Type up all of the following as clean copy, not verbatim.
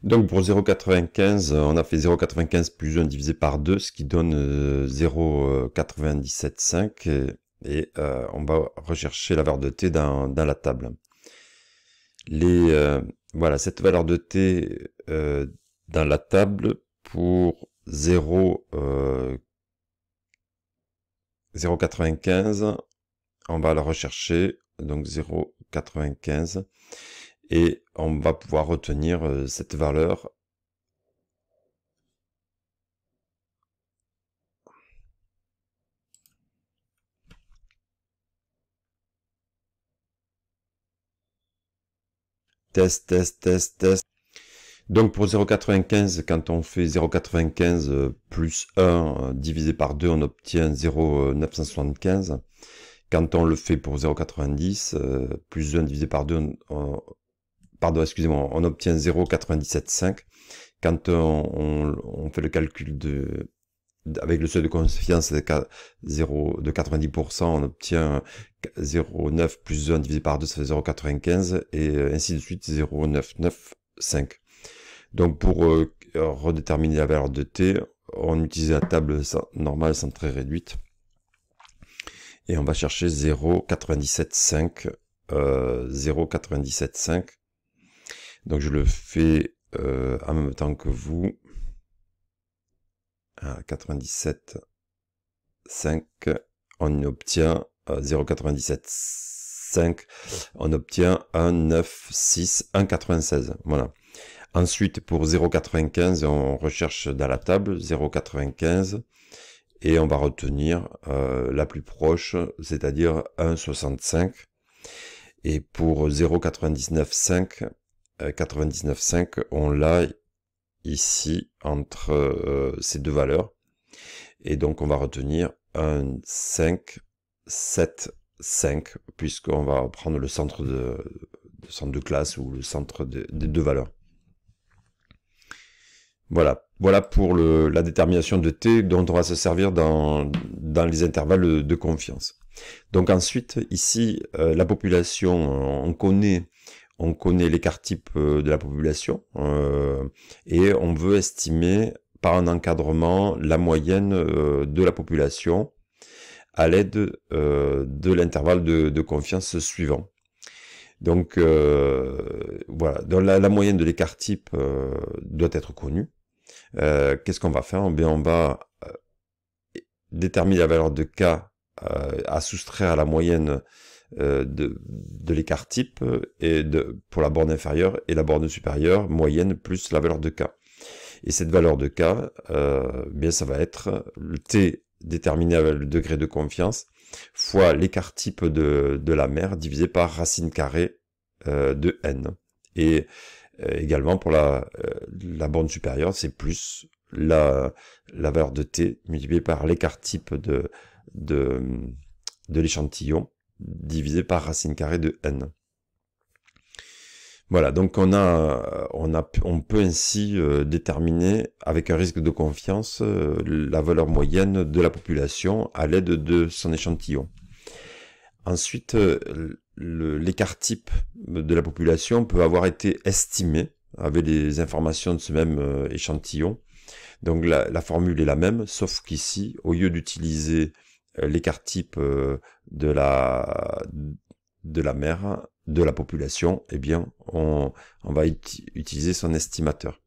Donc pour 0,95, on a fait 0,95 plus 1 divisé par 2, ce qui donne 0,975 on va rechercher la valeur de t dans la table. Voilà, cette valeur de t dans la table pour 0,95, on va la rechercher, donc 0,95, et on va pouvoir retenir cette valeur test. Donc pour 0,95, quand on fait 0,95 plus 1 divisé par 2, on obtient 0,975. Quand on le fait pour 0,90, plus 1 divisé par 2, pardon, excusez-moi, on obtient 0,975. Quand on fait le calcul avec le seuil de confiance de 90%, on obtient 0,9 plus 1 divisé par 2, ça fait 0,95, et ainsi de suite, 0,995. Donc pour redéterminer la valeur de t, on utilise la table normale centrée réduite, et on va chercher 0,975, 0,975. Donc je le fais en même temps que vous. 97,5, on obtient 0,975, on obtient 1,96, 1,96. Voilà. Ensuite, pour 0,95, on recherche dans la table 0,95 et on va retenir la plus proche, c'est-à-dire 1,65. Et pour 0,995, 99,5, on l'a ici entre ces deux valeurs, et donc on va retenir 1,575 puisqu'on va prendre le centre de classe ou le centre des deux valeurs. Voilà pour la détermination de t dont on va se servir dans les intervalles de confiance. Donc ensuite, ici, la population, on connaît l'écart type de la population, et on veut estimer par un encadrement la moyenne de la population à l'aide de l'intervalle de confiance suivant. Donc voilà, donc la moyenne de l'écart type doit être connue. Qu'est-ce qu'on va faire? On va déterminer la valeur de k à soustraire à la moyenne de l'écart type et pour la borne inférieure et la borne supérieure, moyenne plus la valeur de k. Et cette valeur de k, bien ça va être le t déterminé avec le degré de confiance fois l'écart type de la mer divisé par racine carrée de n. Et également pour la borne supérieure, c'est plus la valeur de t multipliée par l'écart type de l'échantillon divisé par racine carrée de n. Voilà, donc on peut ainsi déterminer avec un risque de confiance la valeur moyenne de la population à l'aide de son échantillon. Ensuite, l'écart type de la population peut avoir été estimé avec les informations de ce même échantillon. Donc la formule est la même, sauf qu'ici, au lieu d'utiliser l'écart type de la mer, de la population, eh bien, on va utiliser son estimateur.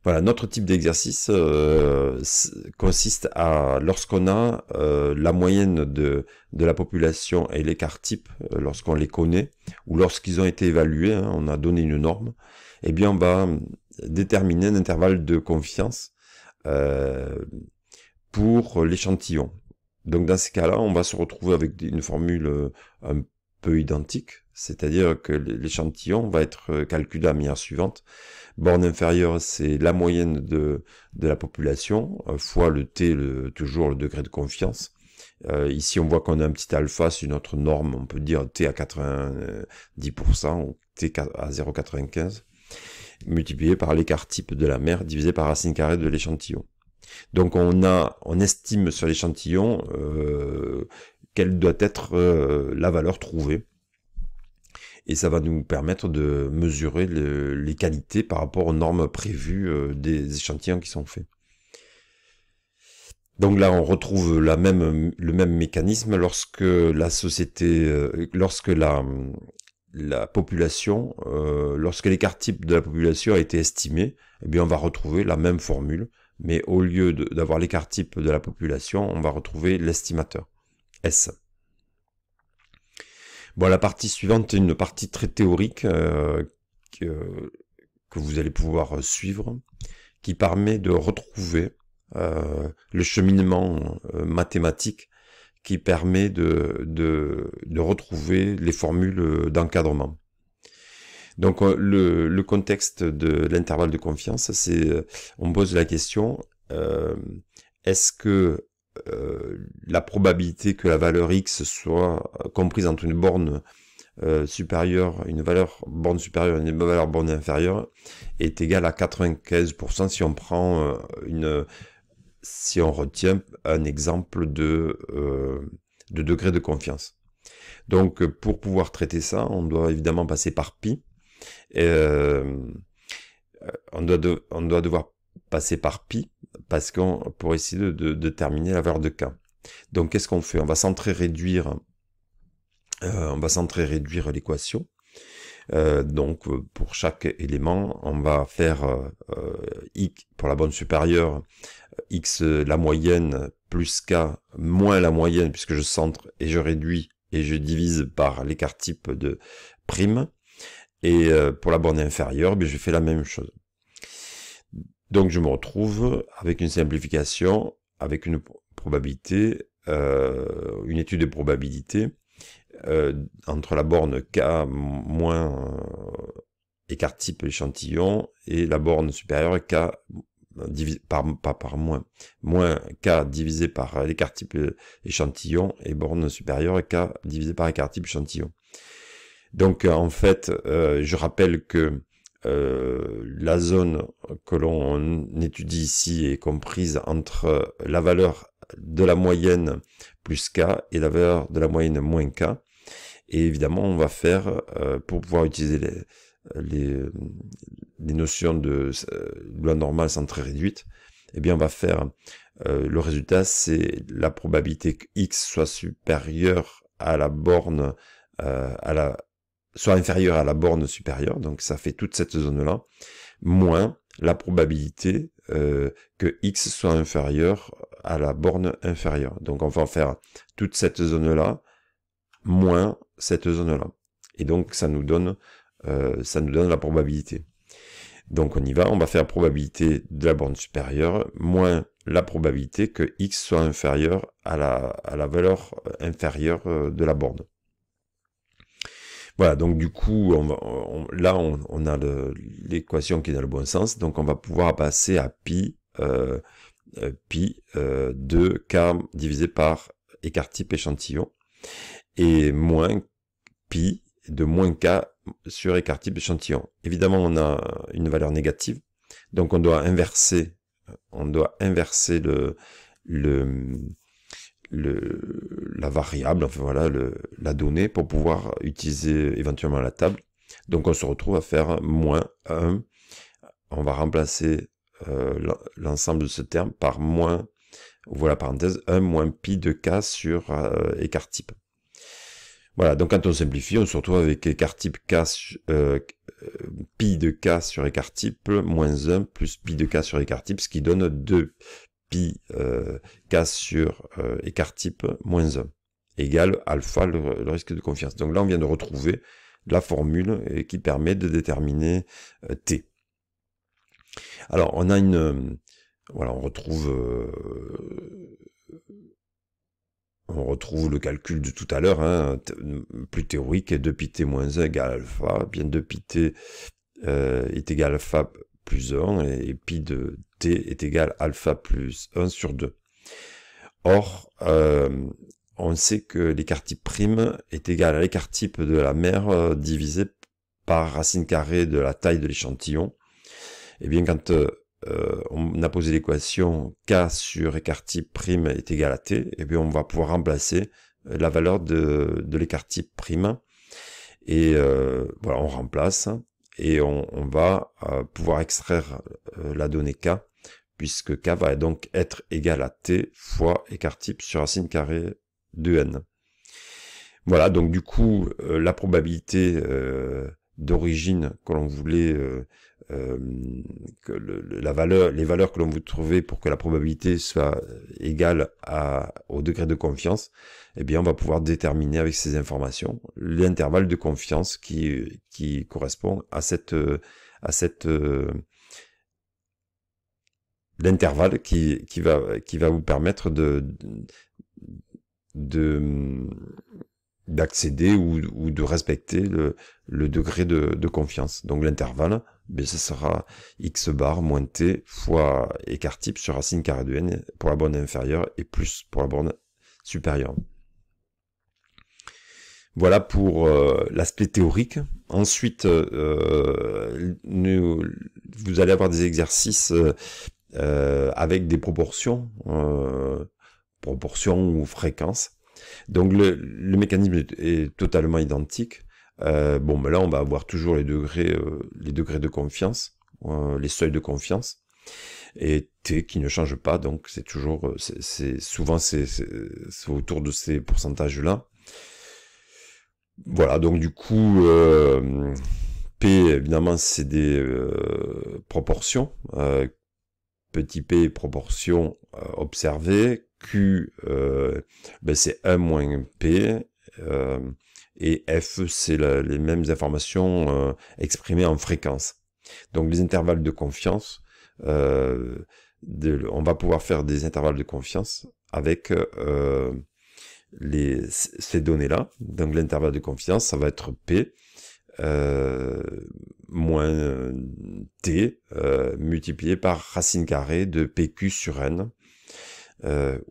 Voilà, notre type d'exercice consiste à, lorsqu'on a la moyenne de la population et l'écart type, lorsqu'on les connaît, ou lorsqu'ils ont été évalués, hein, on a donné une norme, eh bien, on va déterminer un intervalle de confiance pour l'échantillon. Donc dans ces cas-là, on va se retrouver avec une formule un peu identique, c'est-à-dire que l'échantillon va être calculé de la manière suivante. Borne inférieure, c'est la moyenne de la population, fois le t, toujours le degré de confiance. Ici, on voit qu'on a un petit alpha, c'est une autre norme, on peut dire t à 90% ou t à 0,95, multiplié par l'écart type de la mer divisé par racine carrée de l'échantillon. Donc on estime sur l'échantillon quelle doit être la valeur trouvée. et ça va nous permettre de mesurer les qualités par rapport aux normes prévues des échantillons qui sont faits. Donc là, on retrouve le même mécanisme lorsque la société, lorsque la population, lorsque l'écart type de la population a été estimé, eh bien on va retrouver la même formule, mais au lieu d'avoir l'écart type de la population, on va retrouver l'estimateur, S. Bon, la partie suivante est une partie très théorique que vous allez pouvoir suivre, qui permet de retrouver le cheminement mathématique qui permet de retrouver les formules d'encadrement. Donc le contexte de l'intervalle de confiance, c'est on pose la question est-ce que la probabilité que la valeur x soit comprise entre une borne supérieure, une valeur borne supérieure et une valeur borne inférieure est égale à 95% si on prend si on retient un exemple de degré de confiance. Donc pour pouvoir traiter ça, on doit évidemment passer par pi. On doit devoir passer par pi parce pour essayer de déterminer la valeur de k. Donc qu'est-ce qu'on fait? On va centrer réduire l'équation. Donc pour chaque élément, on va faire x pour la borne supérieure, x la moyenne plus k moins la moyenne puisque je centre et je réduis et je divise par l'écart type de prime. Et pour la borne inférieure, je fais la même chose. Donc je me retrouve avec une simplification, avec une probabilité, une étude de probabilité entre la borne k moins écart type échantillon et la borne supérieure k divisé par moins k divisé par l'écart type échantillon et borne supérieure k divisé par écart type échantillon. Donc en fait, je rappelle que la zone que l'on étudie ici est comprise entre la valeur de la moyenne plus k et la valeur de la moyenne moins k. Et évidemment, on va faire, pour pouvoir utiliser les notions de loi normale centrée réduite, eh bien on va faire, le résultat c'est la probabilité que x soit supérieure à la borne, soit inférieure à la borne supérieure, donc ça fait toute cette zone-là, moins la probabilité que x soit inférieur à la borne inférieure. Donc on va faire toute cette zone-là, moins cette zone-là. Et donc ça nous donne la probabilité. Donc on y va, on va faire la probabilité de la borne supérieure, moins la probabilité que x soit inférieur à la valeur inférieure de la borne. Voilà, donc du coup, là, on a l'équation qui est dans le bon sens, donc on va pouvoir passer à pi de k divisé par écart type échantillon, et moins pi de moins k sur écart type échantillon. Évidemment, on a une valeur négative, donc on doit inverser la variable, enfin voilà, la donnée pour pouvoir utiliser éventuellement la table. Donc on se retrouve à faire moins 1. On va remplacer l'ensemble de ce terme par moins, voilà parenthèse, 1 moins pi de k sur écart type. Voilà, donc quand on simplifie, on se retrouve avec écart type k, pi de k sur écart type moins 1 plus pi de k sur écart type, ce qui donne 2 pi k sur écart type moins 1 égale alpha, le risque de confiance. Donc là, on vient de retrouver la formule qui permet de déterminer t. Alors, on a voilà, on retrouve le calcul de tout à l'heure, hein, plus théorique, 2πt moins 1 égale alpha, bien 2πt est égal alpha plus 1, et pi de t est égal alpha plus 1 sur 2. Or, on sait que l'écart type prime est égal à l'écart type de la mer divisé par racine carrée de la taille de l'échantillon. Et bien quand on a posé l'équation k sur écart type prime est égal à t, et bien on va pouvoir remplacer la valeur de l'écart type prime, Et voilà, on remplace et on va pouvoir extraire la donnée k, puisque k va donc être égal à t fois écart type sur racine carrée de n. Voilà, donc du coup, la probabilité d'origine que l'on voulait, que les valeurs que l'on veut trouver pour que la probabilité soit égale au degré de confiance, eh bien, on va pouvoir déterminer avec ces informations l'intervalle de confiance qui correspond à l'intervalle qui va vous permettre d'accéder ou de respecter le degré de confiance. Donc l'intervalle, ben, ce sera x bar moins t fois écart type sur racine carrée de n pour la borne inférieure et plus pour la borne supérieure. Voilà pour l'aspect théorique. Ensuite, vous allez avoir des exercices avec des proportions ou fréquences. Donc le mécanisme est totalement identique. Bon, ben là, on va avoir toujours les degrés de confiance, les seuils de confiance, et t qui ne change pas. Donc c'est toujours, souvent c'est autour de ces pourcentages-là. Voilà, donc du coup, P, évidemment, c'est des proportions. Petit p, proportion observée. Q, ben c'est 1 moins P. Et F, c'est les mêmes informations exprimées en fréquence. Donc les intervalles de confiance, on va pouvoir faire des intervalles de confiance avec ces données-là. Donc l'intervalle de confiance, ça va être P moins T multiplié par racine carrée de PQ sur N,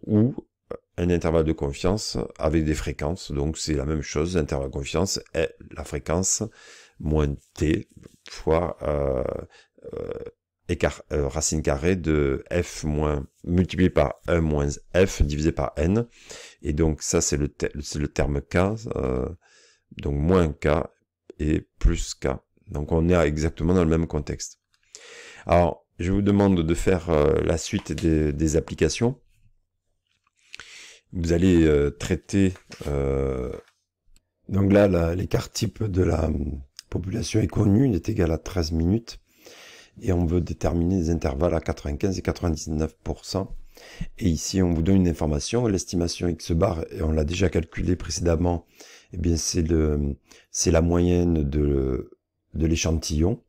ou un intervalle de confiance avec des fréquences. Donc c'est la même chose, l'intervalle de confiance est la fréquence moins T fois racine carrée de F multiplié par 1 moins F divisé par N. Et donc ça c'est le terme K, donc moins K et plus K. Donc on est exactement dans le même contexte. Alors je vous demande de faire la suite des applications. Vous allez traiter donc là l'écart type de la population est connu, il est égal à 13 minutes et on veut déterminer des intervalles à 95 et 99%. Et ici on vous donne une information, l'estimation x bar, et on l'a déjà calculé précédemment, eh bien c'est la moyenne de l'échantillon.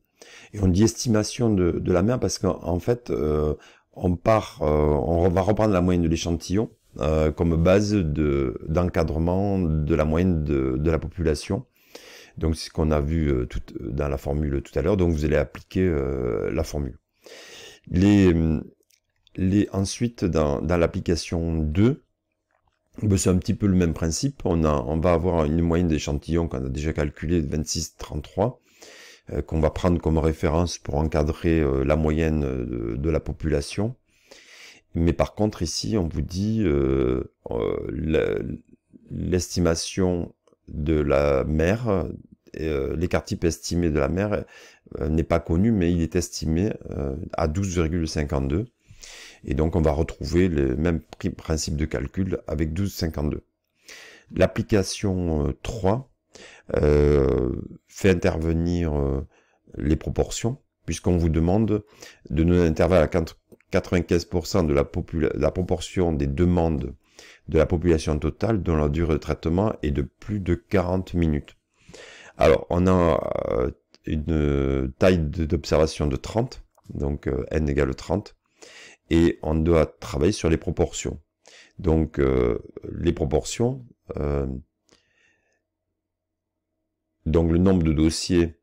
Et on dit estimation de la mer parce qu'en fait on va reprendre la moyenne de l'échantillon comme base d'encadrement de la moyenne de la population. Donc c'est ce qu'on a vu dans la formule tout à l'heure. Donc vous allez appliquer la formule. Ensuite dans l'application 2, c'est un petit peu le même principe. On va avoir une moyenne d'échantillon qu'on a déjà calculée de 26,33 qu'on va prendre comme référence pour encadrer la moyenne de la population. Mais par contre ici on vous dit l'estimation de la mer, l'écart type estimé de la mer n'est pas connu, mais il est estimé à 12,52. Et donc on va retrouver le même principe de calcul avec 12,52. L'application 3 fait intervenir les proportions, puisqu'on vous demande de donner un intervalle à 95% de la proportion des demandes de la population totale dont la durée de traitement est de plus de 40 minutes. Alors, on a une taille d'observation de 30, donc n égale 30, et on doit travailler sur les proportions. Donc, les proportions, donc le nombre de dossiers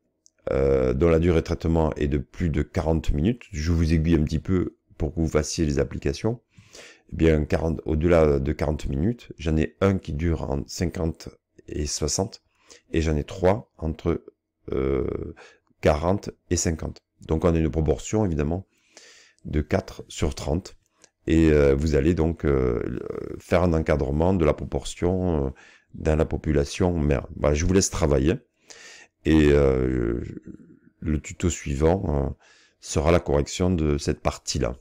dont la durée de traitement est de plus de 40 minutes, je vous aiguille un petit peu pour que vous fassiez les applications. Eh bien, au-delà de 40 minutes, j'en ai un qui dure entre 50 et 60, et j'en ai 3 entre 40 et 50. Donc on a une proportion évidemment de 4 sur 30, et vous allez donc faire un encadrement de la proportion dans la population mère. Voilà, je vous laisse travailler. Et le tuto suivant sera la correction de cette partie-là.